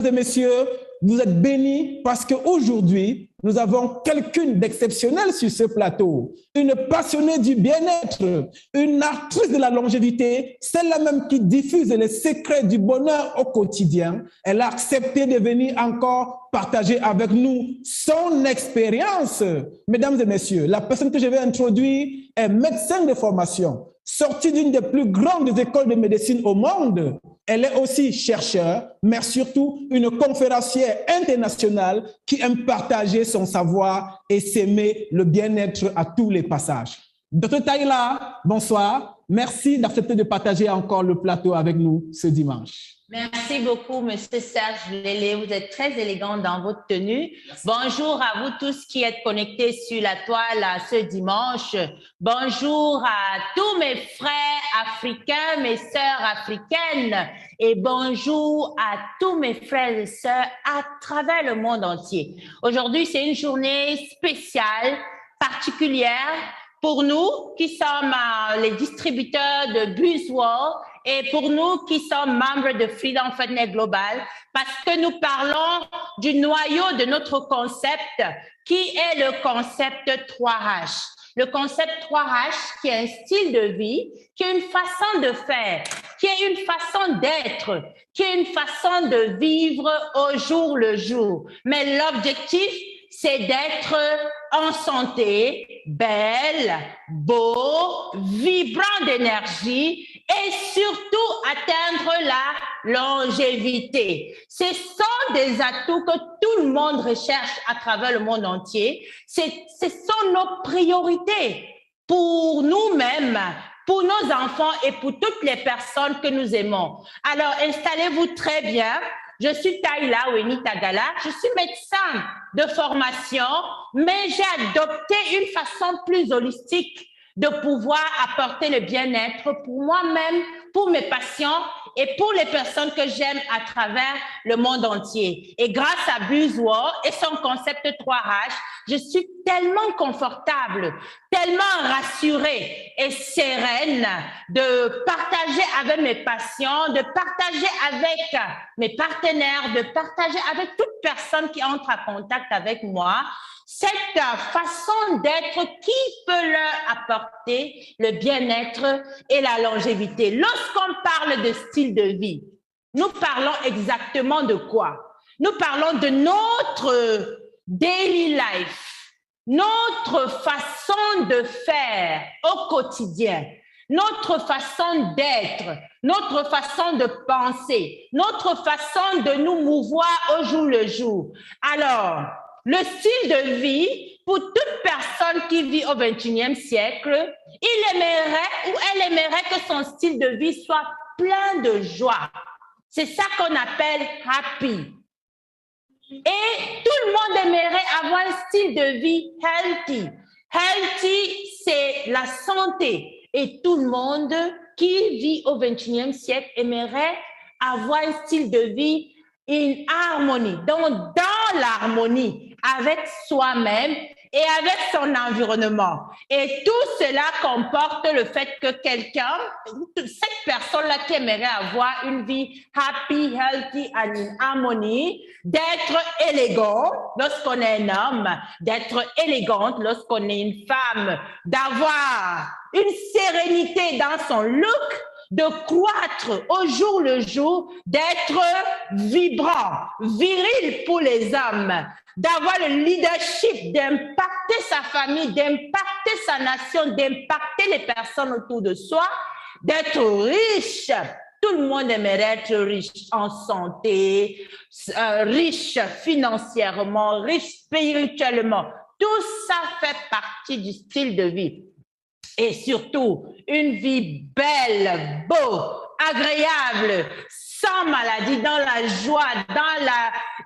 et messieurs, vous êtes bénis parce qu'aujourd'hui, nous avons quelqu'un d'exceptionnel sur ce plateau. Une passionnée du bien-être, une actrice de la longévité, celle-là même qui diffuse les secrets du bonheur au quotidien. Elle a accepté de venir encore partager avec nous son expérience. Mesdames et messieurs, la personne que je vais introduire est médecin de formation, sortie d'une des plus grandes écoles de médecine au monde. Elle est aussi chercheure, mais surtout une conférencière internationale qui aime partager son savoir et s'aimer le bien-être à tous les passages. Dr Taïla, bonsoir. Merci d'accepter de partager encore le plateau avec nous ce dimanche. Merci beaucoup, Monsieur Serge Lélé. Vous êtes très élégant dans votre tenue. Bonjour à vous tous qui êtes connectés sur la toile ce dimanche. Bonjour à tous mes frères africains, mes sœurs africaines. Et bonjour à tous mes frères et sœurs à travers le monde entier. Aujourd'hui, c'est une journée spéciale, particulière pour nous qui sommes les distributeurs de BuzzWorld et pour nous qui sommes membres de Freedom Fitness Global, parce que nous parlons du noyau de notre concept qui est le concept 3H. Le concept 3H qui est un style de vie, qui est une façon de faire, qui est une façon d'être, qui est une façon de vivre au jour le jour. Mais l'objectif, c'est d'être en santé, belle, beau, vibrant d'énergie et surtout atteindre la longévité. Ce sont des atouts que tout le monde recherche à travers le monde entier. Ce sont nos priorités pour nous-mêmes, pour nos enfants et pour toutes les personnes que nous aimons. Alors, installez-vous très bien. Je suis Taïla Weni Tagala, je suis médecin de formation, mais j'ai adopté une façon plus holistique de pouvoir apporter le bien-être pour moi-même, pour mes patients et pour les personnes que j'aime à travers le monde entier. Et grâce à BuzzWorld et son concept 3H, je suis tellement confortable, tellement rassurée et sereine de partager avec mes patients, de partager avec mes partenaires, de partager avec toute personne qui entre en contact avec moi, cette façon d'être qui peut leur apporter le bien-être et la longévité. Lorsqu'on parle de style de vie, nous parlons exactement de quoi? Nous parlons de notre daily life, notre façon de faire au quotidien, notre façon d'être, notre façon de penser, notre façon de nous mouvoir au jour le jour. Alors, le style de vie, pour toute personne qui vit au XXIe siècle, il aimerait ou elle aimerait que son style de vie soit plein de joie. C'est ça qu'on appelle happy. Et tout le monde aimerait avoir un style de vie healthy. Healthy, c'est la santé. Et tout le monde qui vit au XXIe siècle aimerait avoir un style de vie in harmonie, donc dans l'harmonie avec soi-même et avec son environnement. Et tout cela comporte le fait que quelqu'un, cette personne-là qui aimerait avoir une vie happy, healthy and in harmonie, d'être élégant lorsqu'on est un homme, d'être élégante lorsqu'on est une femme, d'avoir une sérénité dans son look, de croître au jour le jour, d'être vibrant, viril pour les hommes, d'avoir le leadership, d'impacter sa famille, d'impacter sa nation, d'impacter les personnes autour de soi, d'être riche. Tout le monde aimerait être riche en santé, riche financièrement, riche spirituellement. Tout ça fait partie du style de vie. Et surtout, une vie belle, beau, agréable, sans maladie, dans la joie,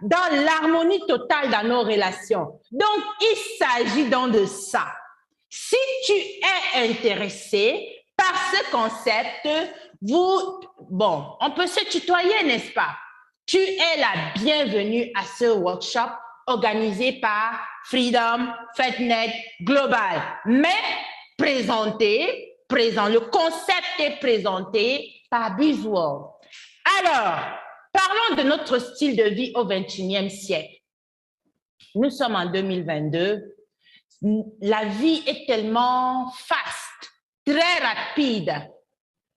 dans l'harmonie totale dans nos relations. Donc, il s'agit donc de ça. Si tu es intéressé par ce concept, on peut se tutoyer, n'est-ce pas? Tu es la bienvenue à ce workshop organisé par Freedom Fitness Global. Mais le concept est présenté par BuzzWorld. Alors, Parlons de notre style de vie au XXIe siècle. Nous sommes en 2022. La vie est tellement fast, très rapide.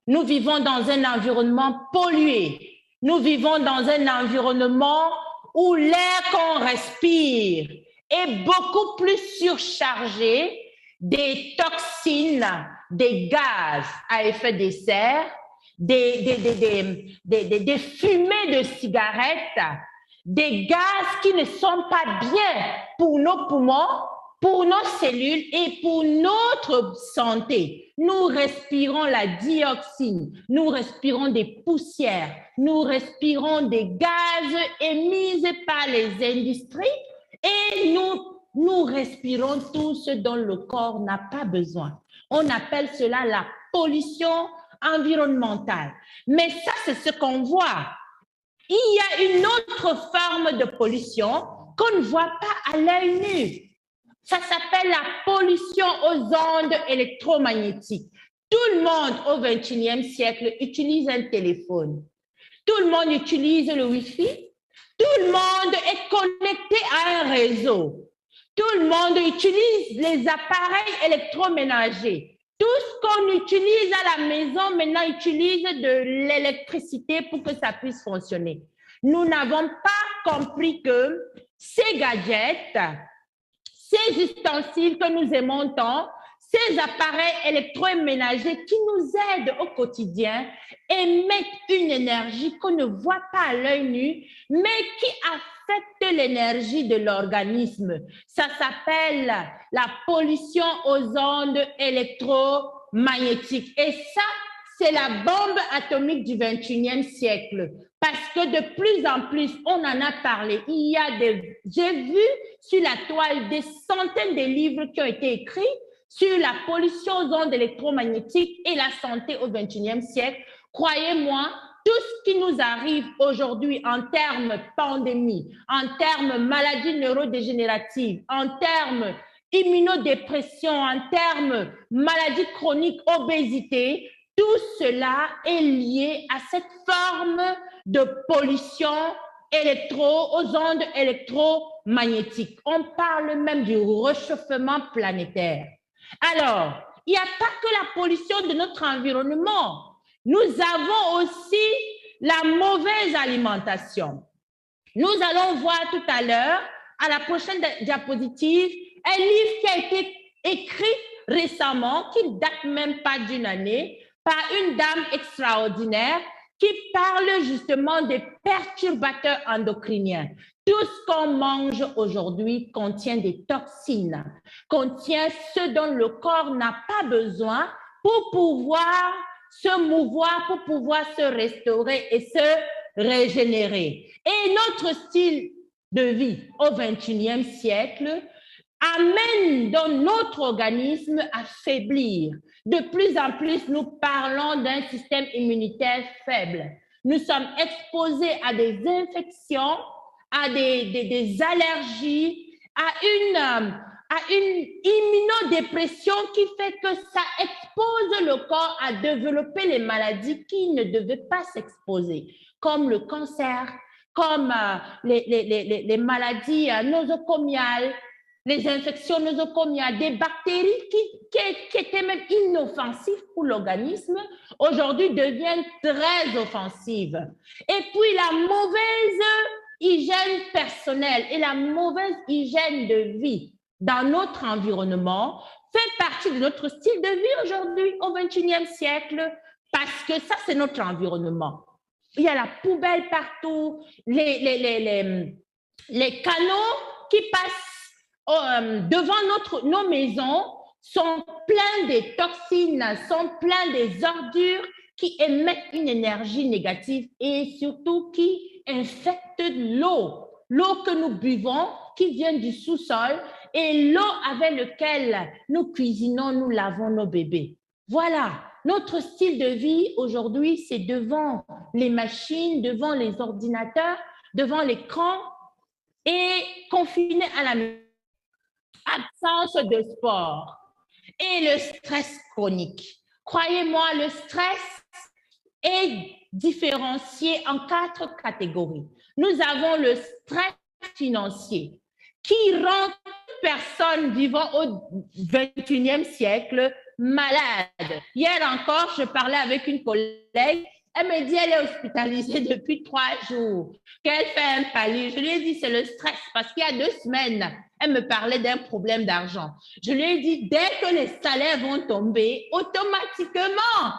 Nous vivons dans un environnement pollué. Nous vivons dans un environnement où l'air qu'on respire est beaucoup plus surchargé des toxines, des gaz à effet de serre, des fumées de cigarettes, des gaz qui ne sont pas bien pour nos poumons, pour nos cellules et pour notre santé. Nous respirons la dioxine, nous respirons des poussières, nous respirons des gaz émis par les industries et nous respirons tout ce dont le corps n'a pas besoin. On appelle cela la pollution environnementale. Mais ça, c'est ce qu'on voit. Il y a une autre forme de pollution qu'on ne voit pas à l'œil nu. Ça s'appelle la pollution aux ondes électromagnétiques. Tout le monde au XXIe siècle utilise un téléphone. Tout le monde utilise le Wi-Fi. Tout le monde est connecté à un réseau. Tout le monde utilise les appareils électroménagers. Tout ce qu'on utilise à la maison maintenant utilise de l'électricité pour que ça puisse fonctionner. Nous n'avons pas compris que ces gadgets, ces ustensiles que nous aimons tant, ces appareils électroménagers qui nous aident au quotidien émettent une énergie qu'on ne voit pas à l'œil nu, mais qui affecte l'énergie de l'organisme. Ça s'appelle la pollution aux ondes électromagnétiques. Et ça, c'est la bombe atomique du XXIe siècle. Parce que de plus en plus, on en a parlé. J'ai vu sur la toile des centaines de livres qui ont été écrits sur la pollution aux ondes électromagnétiques et la santé au XXIe siècle. Croyez-moi, tout ce qui nous arrive aujourd'hui en termes pandémie, en termes maladies neurodégénératives, en termes immunodépression, en termes maladies chroniques, obésité, tout cela est lié à cette forme de pollution aux ondes électromagnétiques. On parle même du réchauffement planétaire. Alors, il n'y a pas que la pollution de notre environnement. Nous avons aussi la mauvaise alimentation. Nous allons voir tout à l'heure, à la prochaine diapositive, un livre qui a été écrit récemment, qui ne date même pas d'une année, par une dame extraordinaire qui parle justement des perturbateurs endocriniens. Tout ce qu'on mange aujourd'hui contient des toxines, contient ce dont le corps n'a pas besoin pour pouvoir se mouvoir, pour pouvoir se restaurer et se régénérer. Et notre style de vie au XXIe siècle amène dans notre organisme à faiblir. De plus en plus, nous parlons d'un système immunitaire faible. Nous sommes exposés à des infections, à des allergies, à une immunodépression qui fait que ça expose le corps à développer les maladies qui ne devaient pas s'exposer, comme le cancer, comme les maladies nosocomiales, les infections nosocomiales, des bactéries qui étaient même inoffensives pour l'organisme, aujourd'hui deviennent très offensives. Et puis la mauvaise hygiène personnelle et la mauvaise hygiène de vie dans notre environnement fait partie de notre style de vie aujourd'hui au XXIe siècle, parce que ça, c'est notre environnement. Il y a la poubelle partout, les canaux qui passent devant nos maisons sont pleins de toxines, sont pleins des ordures qui émettent une énergie négative et surtout qui infectent l'eau que nous buvons, qui vient du sous-sol, et l'eau avec laquelle nous cuisinons, nous lavons nos bébés. Voilà, notre style de vie aujourd'hui, c'est devant les machines, devant les ordinateurs, devant l'écran et confiné à la maison. Absence de sport et le stress chronique. Croyez-moi, le stress est différencié en 4 catégories. Nous avons le stress financier qui rend toute personne vivant au XXIe siècle malade. Hier encore, je parlais avec une collègue. Elle me dit qu'elle est hospitalisée depuis 3 jours, qu'elle fait un pallier. Je lui ai dit c'est le stress parce qu'il y a 2 semaines, elle me parlait d'un problème d'argent. Je lui ai dit dès que les salaires vont tomber, automatiquement,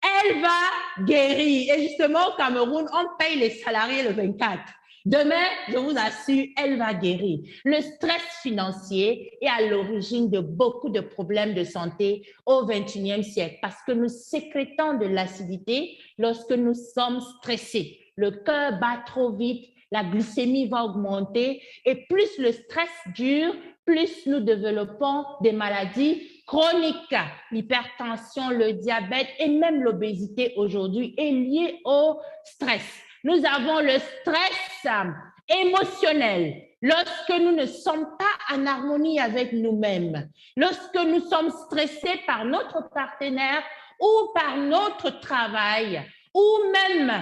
elle va guérir. Et justement, au Cameroun, on paye les salariés le 24. Demain, je vous assure, elle va guérir. Le stress financier est à l'origine de beaucoup de problèmes de santé au XXIe siècle parce que nous sécrétons de l'acidité lorsque nous sommes stressés. Le cœur bat trop vite, la glycémie va augmenter et plus le stress dure, plus nous développons des maladies chroniques. L'hypertension, le diabète et même l'obésité aujourd'hui est liée au stress. Nous avons le stress émotionnel. Lorsque nous ne sommes pas en harmonie avec nous-mêmes, lorsque nous sommes stressés par notre partenaire ou par notre travail, ou même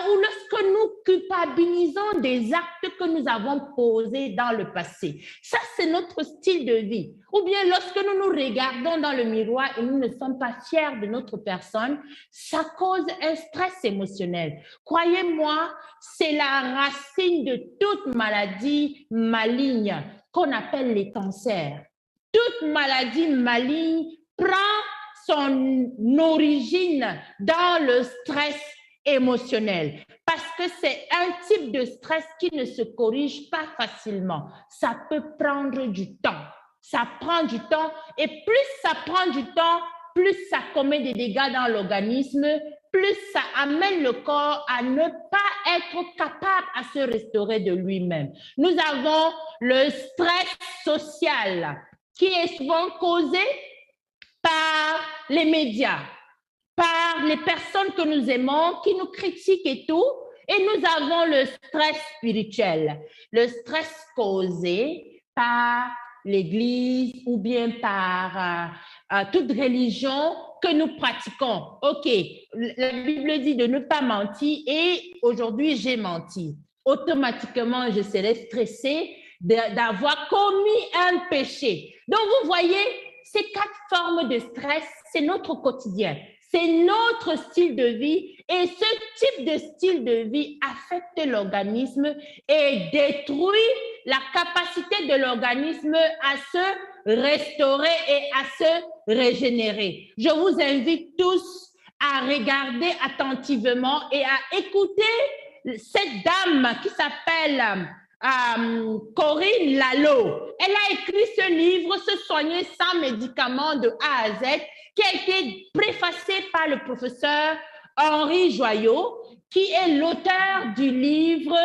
ou lorsque nous culpabilisons des actes que nous avons posés dans le passé. Ça, c'est notre style de vie. Ou bien lorsque nous nous regardons dans le miroir et nous ne sommes pas fiers de notre personne, ça cause un stress émotionnel. Croyez-moi, c'est la racine de toute maladie maligne qu'on appelle les cancers. Toute maladie maligne prend son origine dans le stress émotionnel parce que c'est un type de stress qui ne se corrige pas facilement. Ça peut prendre du temps. Ça prend du temps et plus ça prend du temps, plus ça commet des dégâts dans l'organisme, plus ça amène le corps à ne pas être capable à se restaurer de lui-même. Nous avons le stress social qui est souvent causé par les médias, par les personnes que nous aimons, qui nous critiquent et tout. Et nous avons le stress spirituel, le stress causé par l'Église ou bien par toute religion que nous pratiquons. OK, la Bible dit de ne pas mentir et aujourd'hui j'ai menti. Automatiquement, je serai stressée d'avoir commis un péché. Donc, vous voyez, ces 4 formes de stress, c'est notre quotidien. C'est notre style de vie et ce type de style de vie affecte l'organisme et détruit la capacité de l'organisme à se restaurer et à se régénérer. Je vous invite tous à regarder attentivement et à écouter cette dame qui s'appelle Corinne Lalo. Elle a écrit ce livre, Se soigner sans médicaments de A à Z, qui a été préfacé par le professeur Henri Joyaux, qui est l'auteur du livre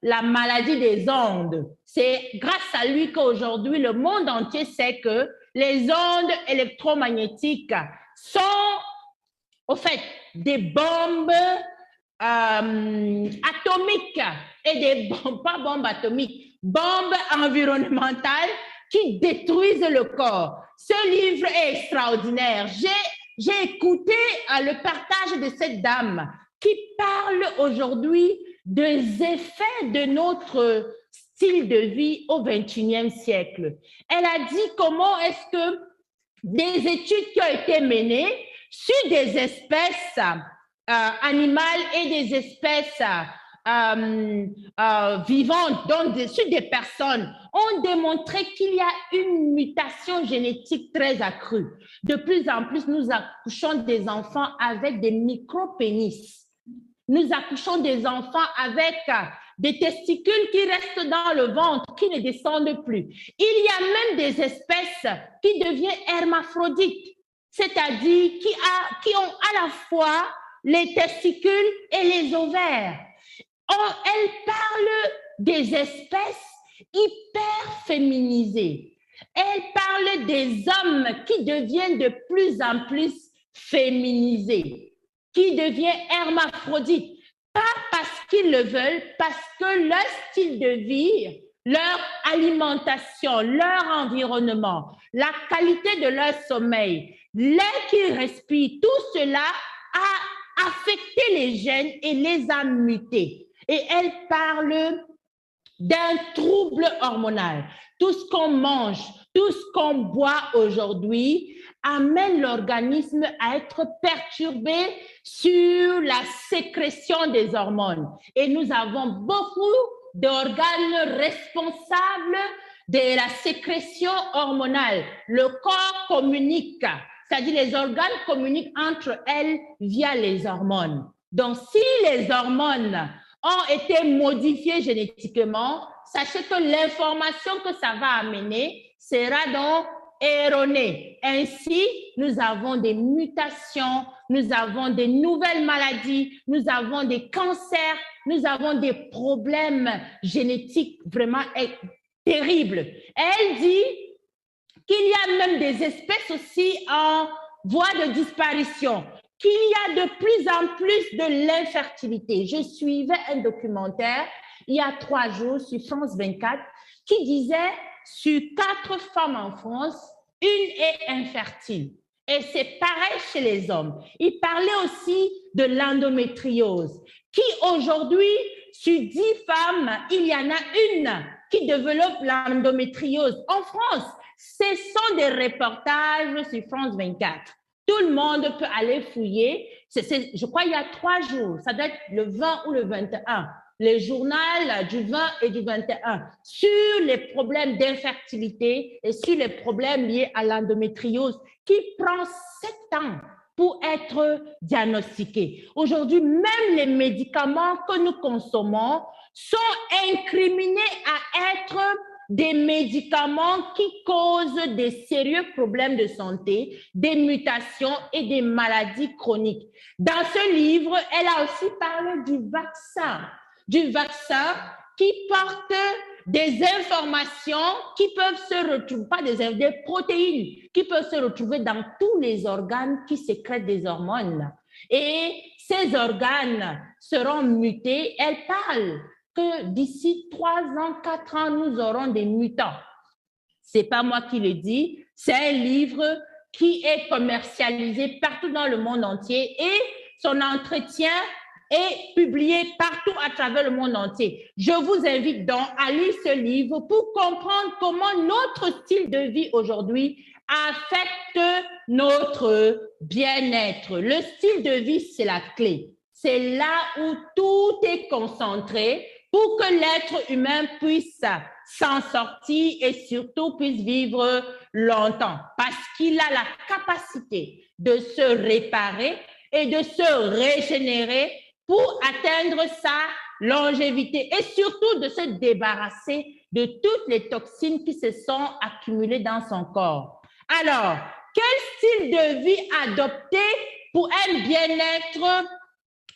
La maladie des ondes. C'est grâce à lui qu'aujourd'hui, le monde entier sait que les ondes électromagnétiques sont, au fait, des bombes atomiques et des bombes, pas bombes atomiques, bombes environnementales qui détruisent le corps. Ce livre est extraordinaire. J'ai écouté le partage de cette dame qui parle aujourd'hui des effets de notre style de vie au XXIe siècle. Elle a dit comment est-ce que des études qui ont été menées sur des espèces animales et des espèces vivantes, donc sur des personnes, ont démontré qu'il y a une mutation génétique très accrue. De plus en plus, nous accouchons des enfants avec des micro-pénis. Nous accouchons des enfants avec des testicules qui restent dans le ventre, qui ne descendent plus. Il y a même des espèces qui deviennent hermaphrodites, c'est-à-dire qui ont à la fois les testicules et les ovaires. Elle parle des espèces hyper féminisées. Elle parle des hommes qui deviennent de plus en plus féminisés, qui deviennent hermaphrodites, pas parce qu'ils le veulent, parce que leur style de vie, leur alimentation, leur environnement, la qualité de leur sommeil, l'air qu'ils respirent, tout cela affecté les gènes et les a mutés. Et elle parle d'un trouble hormonal. Tout ce qu'on mange, tout ce qu'on boit aujourd'hui amène l'organisme à être perturbé sur la sécrétion des hormones. Et nous avons beaucoup d'organes responsables de la sécrétion hormonale. Le corps communique, c'est-à-dire les organes communiquent entre elles via les hormones. Donc, si les hormones ont été modifiées génétiquement, sachez que l'information que ça va amener sera donc erronée. Ainsi, nous avons des mutations, nous avons des nouvelles maladies, nous avons des cancers, nous avons des problèmes génétiques vraiment terribles. Elle dit qu'il y a même des espèces aussi en voie de disparition, qu'il y a de plus en plus de l'infertilité. Je suivais un documentaire il y a 3 jours sur France 24 qui disait sur 4 femmes en France, une est infertile. Et c'est pareil chez les hommes. Il parlait aussi de l'endométriose, qui aujourd'hui, sur 10 femmes, il y en a une qui développe l'endométriose. En France, ce sont des reportages sur France 24. Tout le monde peut aller fouiller. Je crois il y a 3 jours, ça doit être le 20 ou le 21, le journal du 20 et du 21, sur les problèmes d'infertilité et sur les problèmes liés à l'endométriose, qui prend 7 ans pour être diagnostiqué. Aujourd'hui, même les médicaments que nous consommons sont incriminés à être des médicaments qui causent des sérieux problèmes de santé, des mutations et des maladies chroniques. Dans ce livre, elle a aussi parlé du vaccin qui porte des informations qui peuvent se retrouver, pas des protéines, qui peuvent se retrouver dans tous les organes qui sécrètent des hormones. Et ces organes seront mutés. Elle parle que d'ici 3 ans, 4 ans, nous aurons des mutants. C'est pas moi qui le dis, c'est un livre qui est commercialisé partout dans le monde entier et son entretien est publié partout à travers le monde entier. Je vous invite donc à lire ce livre pour comprendre comment notre style de vie aujourd'hui affecte notre bien-être. Le style de vie, c'est la clé. C'est là où tout est concentré pour que l'être humain puisse s'en sortir et surtout puisse vivre longtemps, parce qu'il a la capacité de se réparer et de se régénérer pour atteindre sa longévité et surtout de se débarrasser de toutes les toxines qui se sont accumulées dans son corps. Alors, quel style de vie adopter pour un bien-être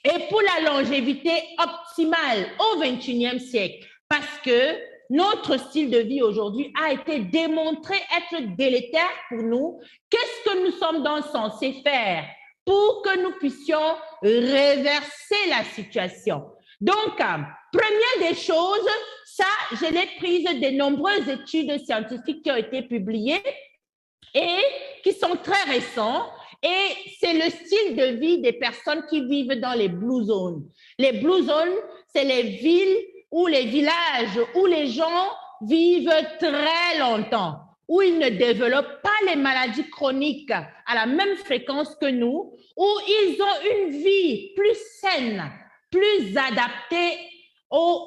et pour la longévité optimale au XXIe siècle? Parce que notre style de vie aujourd'hui a été démontré être délétère pour nous. Qu'est-ce que nous sommes donc censés faire pour que nous puissions reverser la situation? Donc, première des choses, ça, je l'ai prise des nombreuses études scientifiques qui ont été publiées et qui sont très récentes. Et c'est le style de vie des personnes qui vivent dans les blue zones. Les blue zones, c'est les villes ou les villages où les gens vivent très longtemps, où ils ne développent pas les maladies chroniques à la même fréquence que nous, où ils ont une vie plus saine, plus adaptée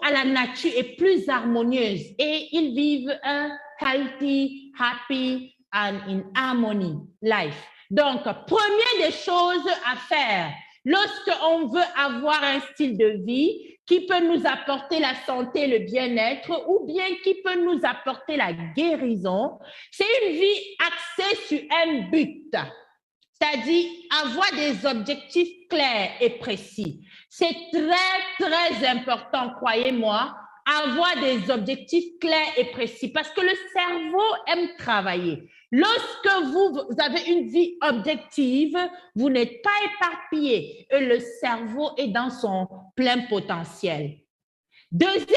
à la nature et plus harmonieuse. Et ils vivent un healthy, happy and in harmony life. Donc, première des choses à faire lorsqu'on veut avoir un style de vie qui peut nous apporter la santé, le bien-être ou bien qui peut nous apporter la guérison, c'est une vie axée sur un but, c'est-à-dire avoir des objectifs clairs et précis. C'est très, très important, croyez-moi, avoir des objectifs clairs et précis parce que le cerveau aime travailler. Lorsque vous avez une vie objective, vous n'êtes pas éparpillé et le cerveau est dans son plein potentiel. Deuxième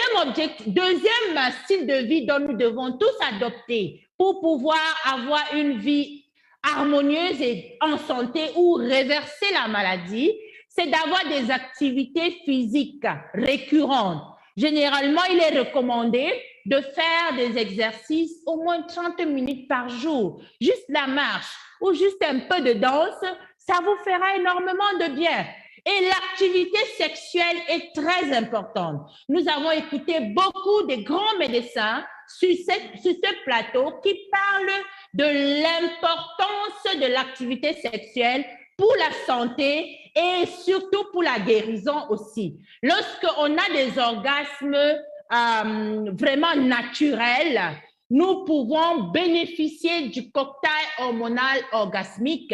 style de vie dont nous devons tous adopter pour pouvoir avoir une vie harmonieuse et en santé ou réverser la maladie, c'est d'avoir des activités physiques récurrentes. Généralement, il est recommandé de faire des exercices au moins 30 minutes par jour, juste la marche ou juste un peu de danse, ça vous fera énormément de bien. Et l'activité sexuelle est très importante. Nous avons écouté beaucoup de grands médecins sur ce plateau qui parlent de l'importance de l'activité sexuelle pour la santé et surtout pour la guérison aussi. Lorsqu'on a des orgasmes vraiment naturels, nous pouvons bénéficier du cocktail hormonal orgasmique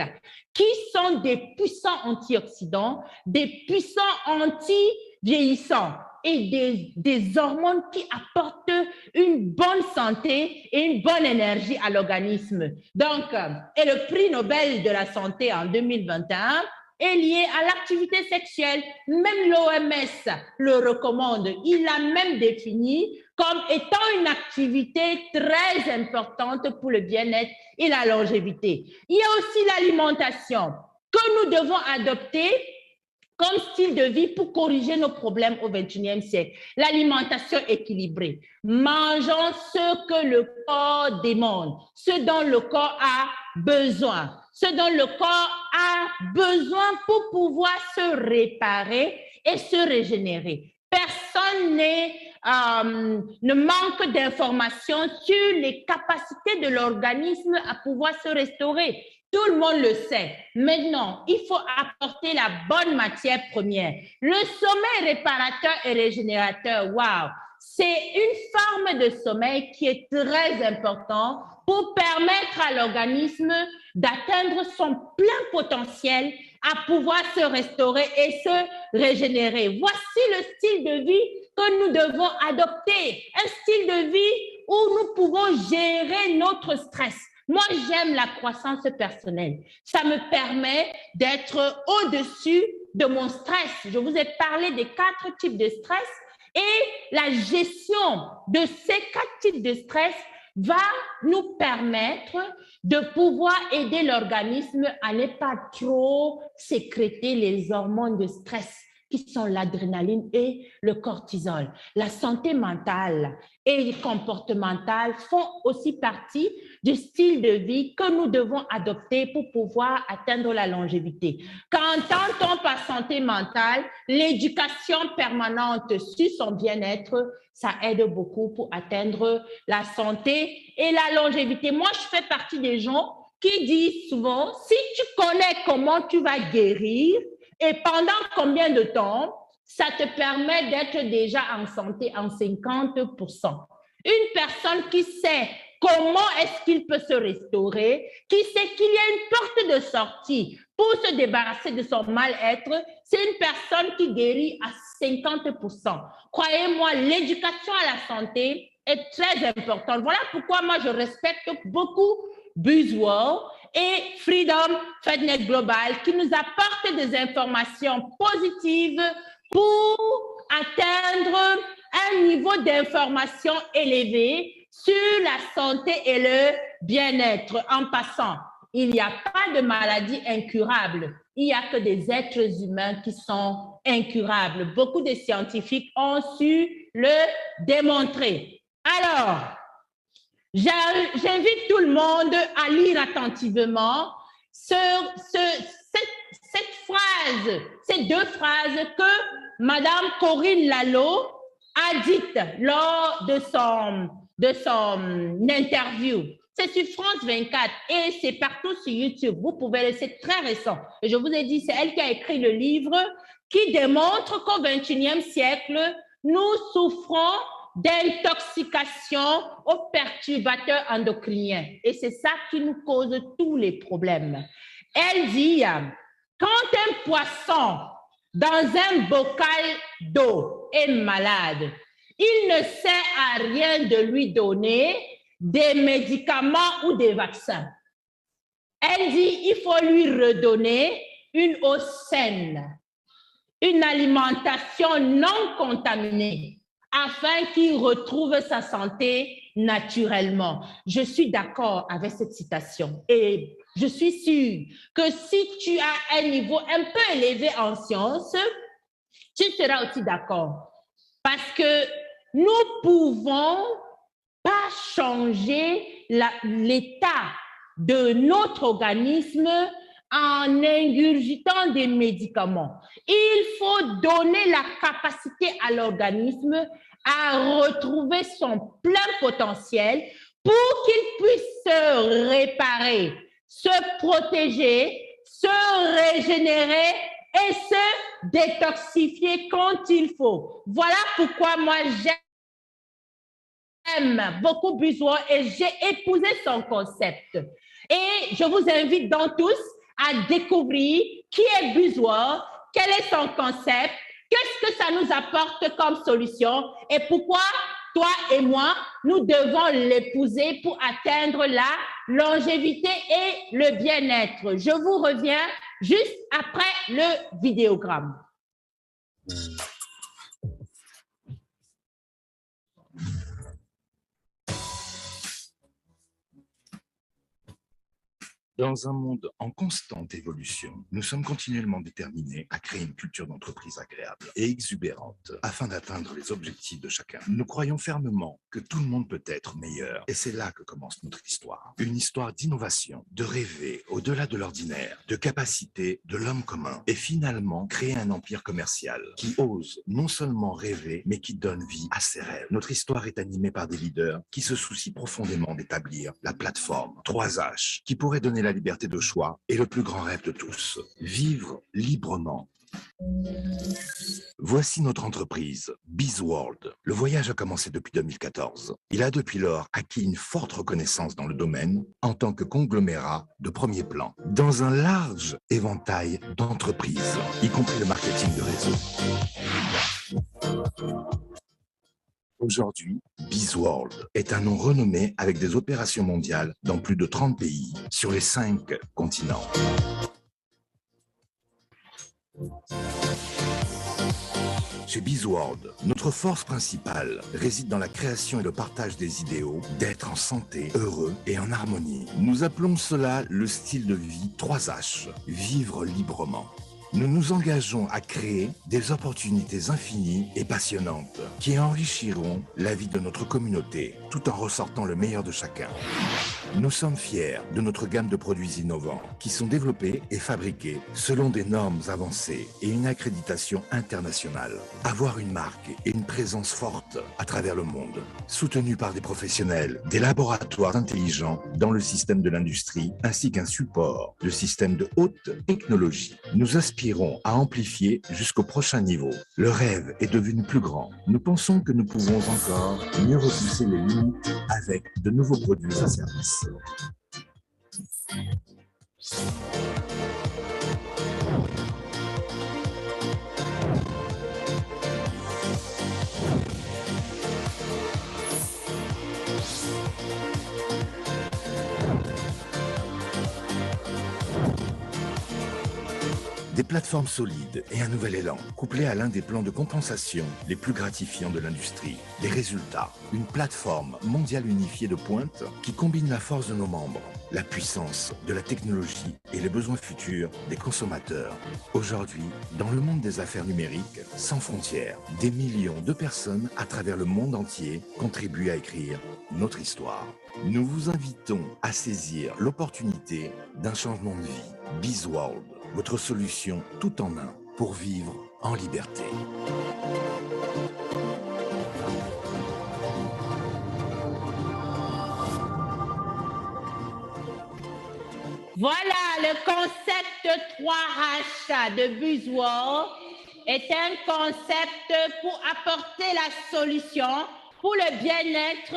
qui sont des puissants antioxydants, des puissants anti-vieillissants et des hormones qui apportent une bonne santé et une bonne énergie à l'organisme. Donc, et le prix Nobel de la santé en 2021 est lié à l'activité sexuelle. Même l'OMS le recommande. Il l'a même défini comme étant une activité très importante pour le bien-être et la longévité. Il y a aussi l'alimentation que nous devons adopter comme style de vie pour corriger nos problèmes au XXIe siècle. L'alimentation équilibrée. Mangeons ce que le corps demande, ce dont le corps a besoin, ce dont le corps a besoin pour pouvoir se réparer et se régénérer. Personne ne manque d'informations sur les capacités de l'organisme à pouvoir se restaurer. Tout le monde le sait. Maintenant, il faut apporter la bonne matière première. Le sommeil réparateur et régénérateur, wow, c'est une forme de sommeil qui est très important pour permettre à l'organisme d'atteindre son plein potentiel, à pouvoir se restaurer et se régénérer. Voici le style de vie que nous devons adopter. Un style de vie où nous pouvons gérer notre stress. Moi, j'aime la croissance personnelle. Ça me permet d'être au-dessus de mon stress. Je vous ai parlé des 4 types de stress et la gestion de ces 4 types de stress va nous permettre de pouvoir aider l'organisme à ne pas trop sécréter les hormones de stress qui sont l'adrénaline et le cortisol. La santé mentale et comportementale font aussi partie du style de vie que nous devons adopter pour pouvoir atteindre la longévité. Qu'entend-on par santé mentale? L'éducation permanente sur son bien-être, ça aide beaucoup pour atteindre la santé et la longévité. Moi, je fais partie des gens qui disent souvent, si tu connais comment tu vas guérir, et pendant combien de temps, ça te permet d'être déjà en santé en 50%. Une personne qui sait comment est-ce qu'il peut se restaurer, qui sait qu'il y a une porte de sortie pour se débarrasser de son mal-être, c'est une personne qui guérit à 50%. Croyez-moi, l'éducation à la santé est très importante. Voilà pourquoi moi, je respecte beaucoup BuzzWorld et Freedom Fitness Global qui nous apportent des informations positives pour atteindre un niveau d'information élevé sur la santé et le bien-être. En passant, il n'y a pas de maladie incurable. Il n'y a que des êtres humains qui sont incurables. Beaucoup de scientifiques ont su le démontrer. Alors, j'invite tout le monde à lire attentivement cette phrase, ces 2 phrases que Madame Corinne Lalo a dites lors de son interview. C'est sur France 24 et c'est partout sur YouTube. Vous pouvez, c'est très récent. Et je vous ai dit, c'est elle qui a écrit le livre qui démontre qu'au XXIe siècle, nous souffrons d'intoxication aux perturbateurs endocriniens. Et c'est ça qui nous cause tous les problèmes. Elle dit, quand un poisson dans un bocal d'eau est malade, il ne sert à rien de lui donner des médicaments ou des vaccins. Elle dit, il faut lui redonner une eau saine, une alimentation non contaminée, afin qu'il retrouve sa santé naturellement. Je suis d'accord avec cette citation. Et je suis sûre que si tu as un niveau un peu élevé en sciences, tu seras aussi d'accord. Parce que nous ne pouvons pas changer l'état de notre organisme en ingurgitant des médicaments. Il faut donner la capacité à l'organisme à retrouver son plein potentiel pour qu'il puisse se réparer, se protéger, se régénérer et se détoxifier quand il faut. Voilà pourquoi moi j'aime beaucoup Buzzworld et j'ai épousé son concept. Et je vous invite donc tous à découvrir qui est Buzzworld, quel est son concept, qu'est-ce que ça nous apporte comme solution et pourquoi toi et moi, nous devons l'épouser pour atteindre la longévité et le bien-être. Je vous reviens juste après le vidéogramme. Dans un monde en constante évolution, nous sommes continuellement déterminés à créer une culture d'entreprise agréable et exubérante afin d'atteindre les objectifs de chacun. Nous croyons fermement que tout le monde peut être meilleur et c'est là que commence notre histoire. Une histoire d'innovation, de rêver au-delà de l'ordinaire, de capacité de l'homme commun et finalement créer un empire commercial qui ose non seulement rêver mais qui donne vie à ses rêves. Notre histoire est animée par des leaders qui se soucient profondément d'établir la plateforme 3H qui pourrait donner la liberté de choix et le plus grand rêve de tous, vivre librement. Voici notre entreprise, Buzzworld. Le voyage a commencé depuis 2014. Il a depuis lors acquis une forte reconnaissance dans le domaine en tant que conglomérat de premier plan, dans un large éventail d'entreprises, y compris le marketing de réseau. Aujourd'hui, Buzzworld est un nom renommé avec des opérations mondiales dans plus de 30 pays sur les 5 continents. Chez Buzzworld, notre force principale réside dans la création et le partage des idéaux d'être en santé, heureux et en harmonie. Nous appelons cela le style de vie 3H, vivre librement. Nous nous engageons à créer des opportunités infinies et passionnantes qui enrichiront la vie de notre communauté tout en ressortant le meilleur de chacun. Nous sommes fiers de notre gamme de produits innovants qui sont développés et fabriqués selon des normes avancées et une accréditation internationale. Avoir une marque et une présence forte à travers le monde, soutenue par des professionnels, des laboratoires intelligents dans le système de l'industrie ainsi qu'un support de systèmes de haute technologie. Nous aspirons à amplifier jusqu'au prochain niveau. Le rêve est devenu plus grand. Nous pensons que nous pouvons encore mieux repousser les limites avec de nouveaux produits et services. Des plateformes solides et un nouvel élan, couplés à l'un des plans de compensation les plus gratifiants de l'industrie. Les résultats, une plateforme mondiale unifiée de pointe qui combine la force de nos membres, la puissance de la technologie et les besoins futurs des consommateurs. Aujourd'hui, dans le monde des affaires numériques, sans frontières, des millions de personnes à travers le monde entier contribuent à écrire notre histoire. Nous vous invitons à saisir l'opportunité d'un changement de vie. Buzzworld, votre solution tout en un pour vivre en liberté. Voilà, le concept 3H de Buzzworld est un concept pour apporter la solution pour le bien-être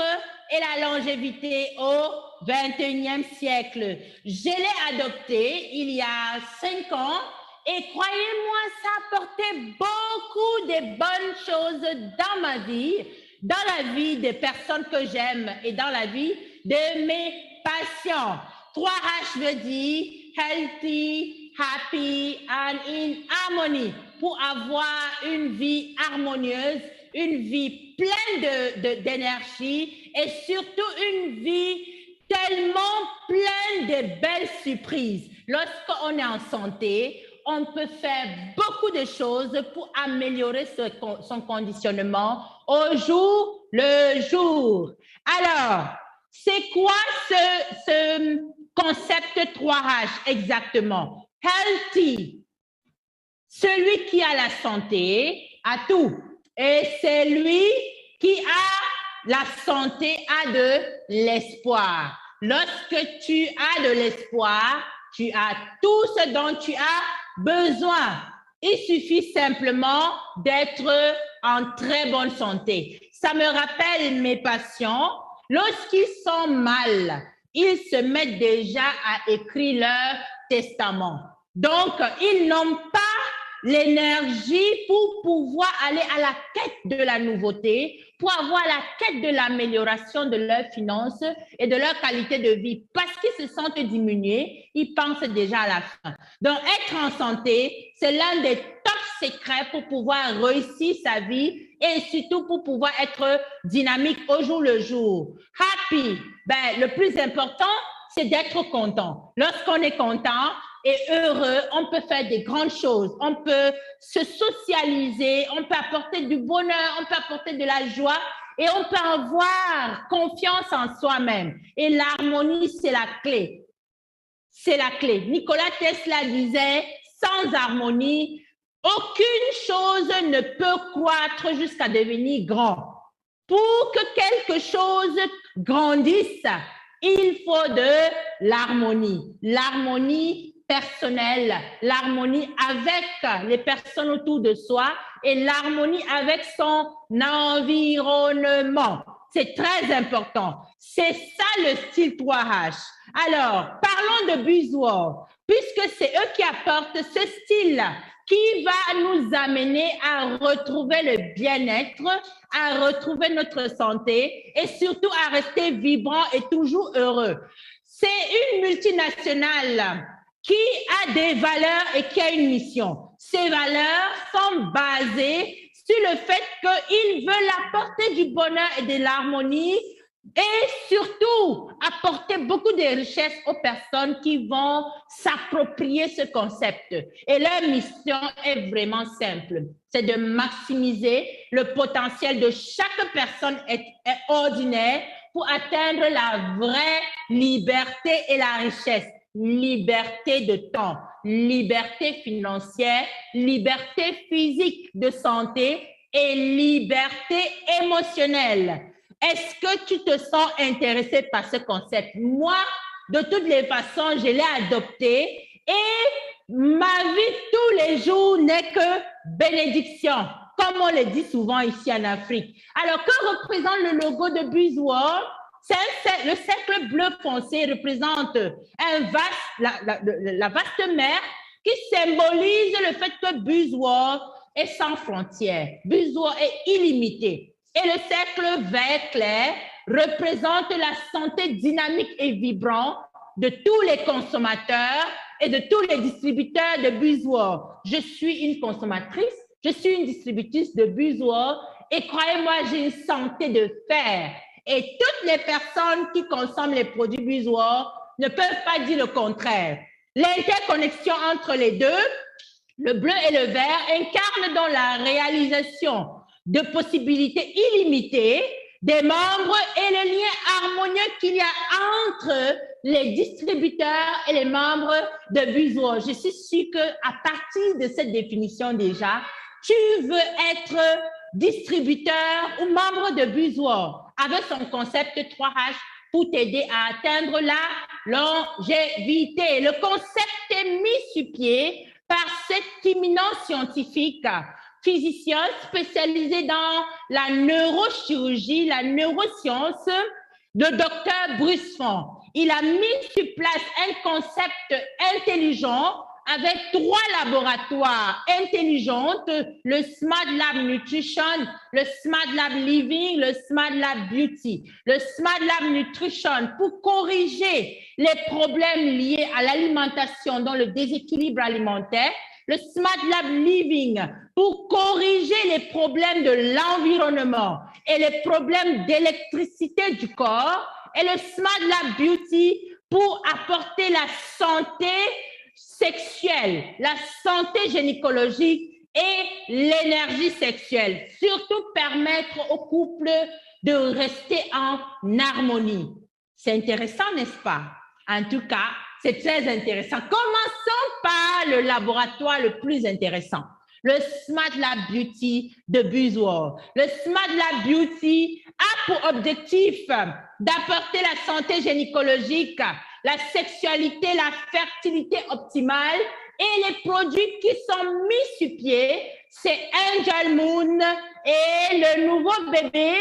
et la longévité au 21e siècle. Je l'ai adopté il y a 5 ans et croyez-moi, ça a apporté beaucoup de bonnes choses dans ma vie, dans la vie des personnes que j'aime et dans la vie de mes patients. 3H veut dire healthy, happy and in harmony, pour avoir une vie harmonieuse, une vie pleine d'énergie et surtout une vie tellement plein de belles surprises. Lorsqu'on est en santé, on peut faire beaucoup de choses pour améliorer son conditionnement au jour le jour. Alors, c'est quoi ce concept 3H exactement? Healthy. Celui qui a la santé a tout. Et celui qui a la santé a de l'espoir. Lorsque tu as de l'espoir, tu as tout ce dont tu as besoin. Il suffit simplement d'être en très bonne santé. Ça me rappelle mes patients. Lorsqu'ils sont mal, ils se mettent déjà à écrire leur testament. Donc, ils n'ont pas l'énergie pour pouvoir aller à la quête de la nouveauté, pour avoir la quête de l'amélioration de leurs finances et de leur qualité de vie. Parce qu'ils se sentent diminués, ils pensent déjà à la fin. Donc, être en santé, c'est l'un des top secrets pour pouvoir réussir sa vie et surtout pour pouvoir être dynamique au jour le jour. Happy, le plus important, c'est d'être content. Lorsqu'on est content et heureux, on peut faire des grandes choses. On peut se socialiser, on peut apporter du bonheur, on peut apporter de la joie et on peut avoir confiance en soi-même. Et l'harmonie, c'est la clé. C'est la clé. Nikola Tesla disait, sans harmonie, aucune chose ne peut croître jusqu'à devenir grand. Pour que quelque chose grandisse, il faut de l'harmonie. L'harmonie personnelle, l'harmonie avec les personnes autour de soi et l'harmonie avec son environnement. C'est très important. C'est ça le style 3H. Alors, parlons de BuzzWorld, puisque c'est eux qui apportent ce style qui va nous amener à retrouver le bien-être, à retrouver notre santé et surtout à rester vibrant et toujours heureux. C'est une multinationale qui a des valeurs et qui a une mission. Ces valeurs sont basées sur le fait qu'ils veulent apporter du bonheur et de l'harmonie et surtout apporter beaucoup de richesses aux personnes qui vont s'approprier ce concept. Et leur mission est vraiment simple, c'est de maximiser le potentiel de chaque personne ordinaire pour atteindre la vraie liberté et la richesse. Liberté de temps, liberté financière, liberté physique de santé et liberté émotionnelle. Est-ce que tu te sens intéressé par ce concept? Moi, de toutes les façons, je l'ai adopté et ma vie tous les jours n'est que bénédiction, comme on le dit souvent ici en Afrique. Alors, que représente le logo de BuzzWorld? Le cercle bleu foncé représente la vaste mer qui symbolise le fait que BuzzWorld est sans frontières. BuzzWorld est illimité. Et le cercle vert clair représente la santé dynamique et vibrante de tous les consommateurs et de tous les distributeurs de BuzzWorld. Je suis une consommatrice, je suis une distributrice de BuzzWorld et croyez-moi, j'ai une santé de fer. Et toutes les personnes qui consomment les produits BuzzWorld ne peuvent pas dire le contraire. L'interconnexion entre les deux, le bleu et le vert, incarne dans la réalisation de possibilités illimitées des membres et le lien harmonieux qu'il y a entre les distributeurs et les membres de BuzzWorld. Je suis sûre qu'à partir de cette définition déjà, tu veux être distributeur ou membre de BuzzWorld avec son concept 3H pour t'aider à atteindre la longévité. Le concept est mis sur pied par cet éminent scientifique, physicien spécialisé dans la neurochirurgie, la neuroscience, le docteur Bruce Font. Il a mis sur place un concept intelligent avec 3 laboratoires intelligents, le Smart Lab Nutrition, le Smart Lab Living, le Smart Lab Beauty. Le Smart Lab Nutrition pour corriger les problèmes liés à l'alimentation dans le déséquilibre alimentaire, le Smart Lab Living pour corriger les problèmes de l'environnement et les problèmes d'électricité du corps, et le Smart Lab Beauty pour apporter la santé sexuelle, la santé gynécologique et l'énergie sexuelle. Surtout permettre aux couples de rester en harmonie. C'est intéressant, n'est-ce pas? En tout cas, c'est très intéressant. Commençons par le laboratoire le plus intéressant, le Smart Lab Beauty de Buzzword. Le Smart Lab Beauty a pour objectif d'apporter la santé gynécologique, la sexualité, la fertilité optimale et les produits qui sont mis sur pied, c'est Angel Moon et le nouveau bébé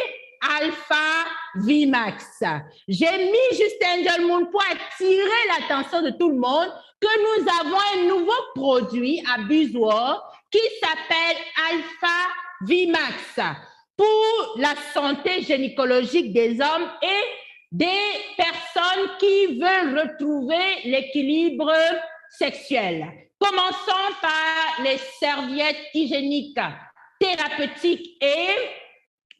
Alpha VMAX. J'ai mis juste Angel Moon pour attirer l'attention de tout le monde que nous avons un nouveau produit à Buzzword qui s'appelle Alpha VMAX pour la santé gynécologique des hommes et des personnes qui veulent retrouver l'équilibre sexuel. Commençons par les serviettes hygiéniques, thérapeutiques et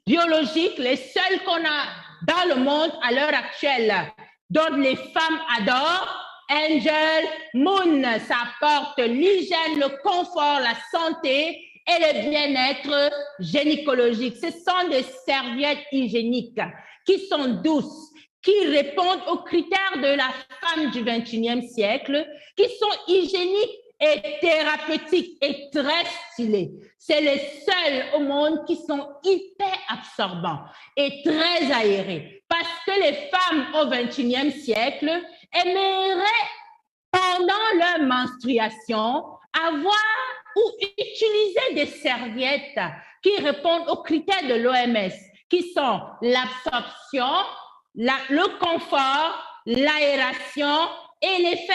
biologiques, les seules qu'on a dans le monde à l'heure actuelle, dont les femmes adorent. Angel Moon, ça apporte l'hygiène, le confort, la santé et le bien-être gynécologique. Ce sont des serviettes hygiéniques qui sont douces, qui répondent aux critères de la femme du 21e siècle, qui sont hygiéniques et thérapeutiques et très stylées. C'est les seuls au monde qui sont hyper absorbants et très aérés. Parce que les femmes au 21e siècle aimeraient, pendant leur menstruation, avoir ou utiliser des serviettes qui répondent aux critères de l'OMS, qui sont l'absorption, le confort, l'aération et l'effet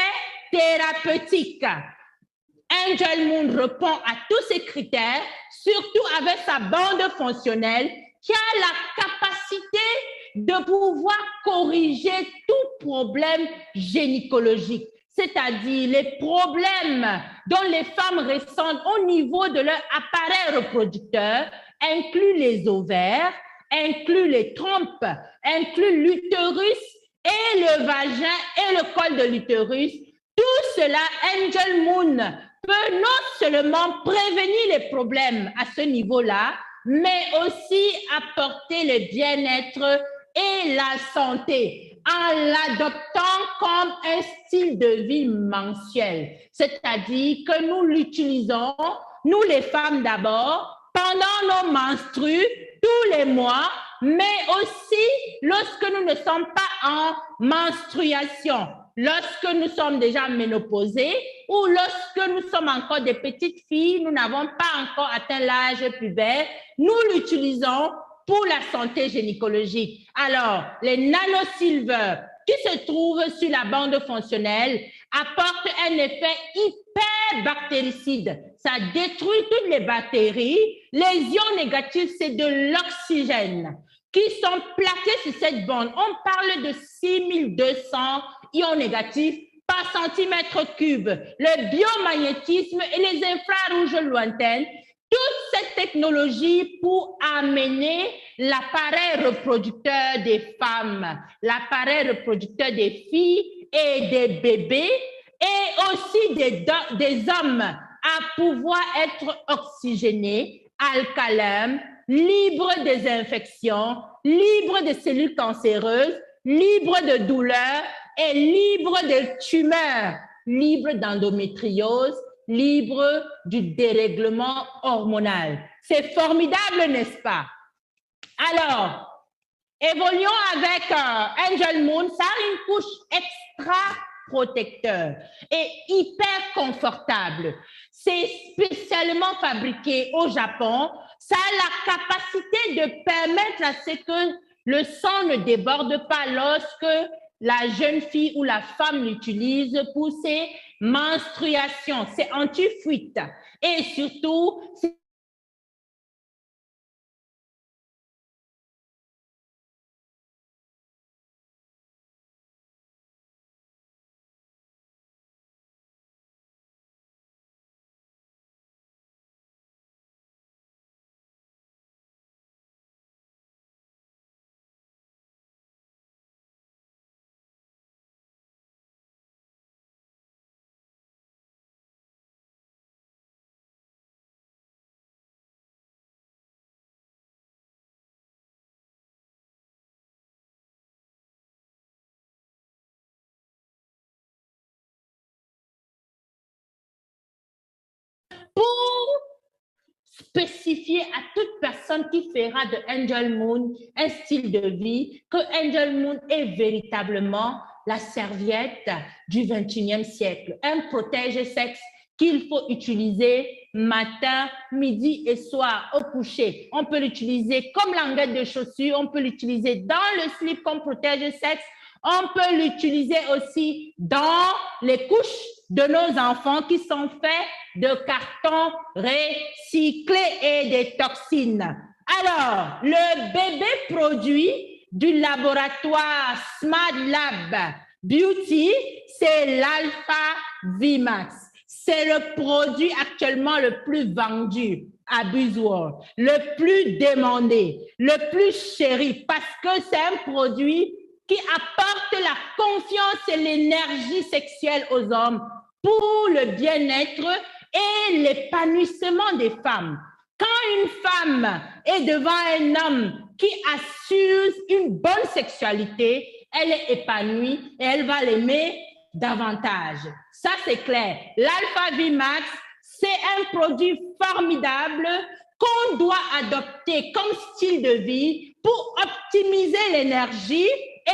thérapeutique. Angel Moon répond à tous ces critères, surtout avec sa bande fonctionnelle qui a la capacité de pouvoir corriger tout problème gynécologique, c'est-à-dire les problèmes dont les femmes ressentent au niveau de leur appareil reproducteur, incluent les ovaires, incluent les trompes, incluent l'utérus et le vagin et le col de l'utérus. Tout cela, Angel Moon peut non seulement prévenir les problèmes à ce niveau-là, mais aussi apporter le bien-être et la santé en l'adoptant comme un style de vie mensuel. C'est-à-dire que nous l'utilisons, nous les femmes d'abord, pendant nos menstrues, tous les mois, mais aussi lorsque nous ne sommes pas en menstruation, lorsque nous sommes déjà ménopausées ou lorsque nous sommes encore des petites filles, nous n'avons pas encore atteint l'âge pubère, nous l'utilisons pour la santé gynécologique. Alors, les nanosilver qui se trouvent sur la bande fonctionnelle apportent un effet hyper bactéricide. Ça détruit toutes les bactéries. Les ions négatifs, c'est de l'oxygène qui sont plaqués sur cette bande. On parle de 6200 ions négatifs par centimètre cube. Le biomagnétisme et les infrarouges lointaines, toute cette technologie pour amener l'appareil reproducteur des femmes, l'appareil reproducteur des filles et des bébés et aussi des hommes à pouvoir être oxygénés, alcalins, libres des infections, libres des cellules cancéreuses, libres de douleurs et libres de tumeurs, libres d'endométriose, libre du dérèglement hormonal. C'est formidable, n'est-ce pas? Alors, évoluons avec Angel Moon. Ça a une couche extra protecteur et hyper confortable. C'est spécialement fabriqué au Japon. Ça a la capacité de permettre à ce que le sang ne déborde pas lorsque la jeune fille ou la femme l'utilise pour ses menstruations. C'est anti-fuite et surtout, spécifier à toute personne qui fera de Angel Moon un style de vie, que Angel Moon est véritablement la serviette du 21e siècle, un protège-sexe qu'il faut utiliser matin, midi et soir au coucher. On peut l'utiliser comme languette de chaussure, on peut l'utiliser dans le slip comme protège-sexe, on peut l'utiliser aussi dans les couches de nos enfants qui sont faits de carton recyclé et des toxines. Alors, le bébé produit du laboratoire Smart Lab Beauty, c'est l'Alpha VMAX. C'est le produit actuellement le plus vendu à Buzzword, le plus demandé, le plus chéri, parce que c'est un produit qui apporte la confiance et l'énergie sexuelle aux hommes pour le bien-être et l'épanouissement des femmes. Quand une femme est devant un homme qui assure une bonne sexualité, elle est épanouie et elle va l'aimer davantage. Ça, c'est clair. L'Alpha VMAX, c'est un produit formidable qu'on doit adopter comme style de vie pour optimiser l'énergie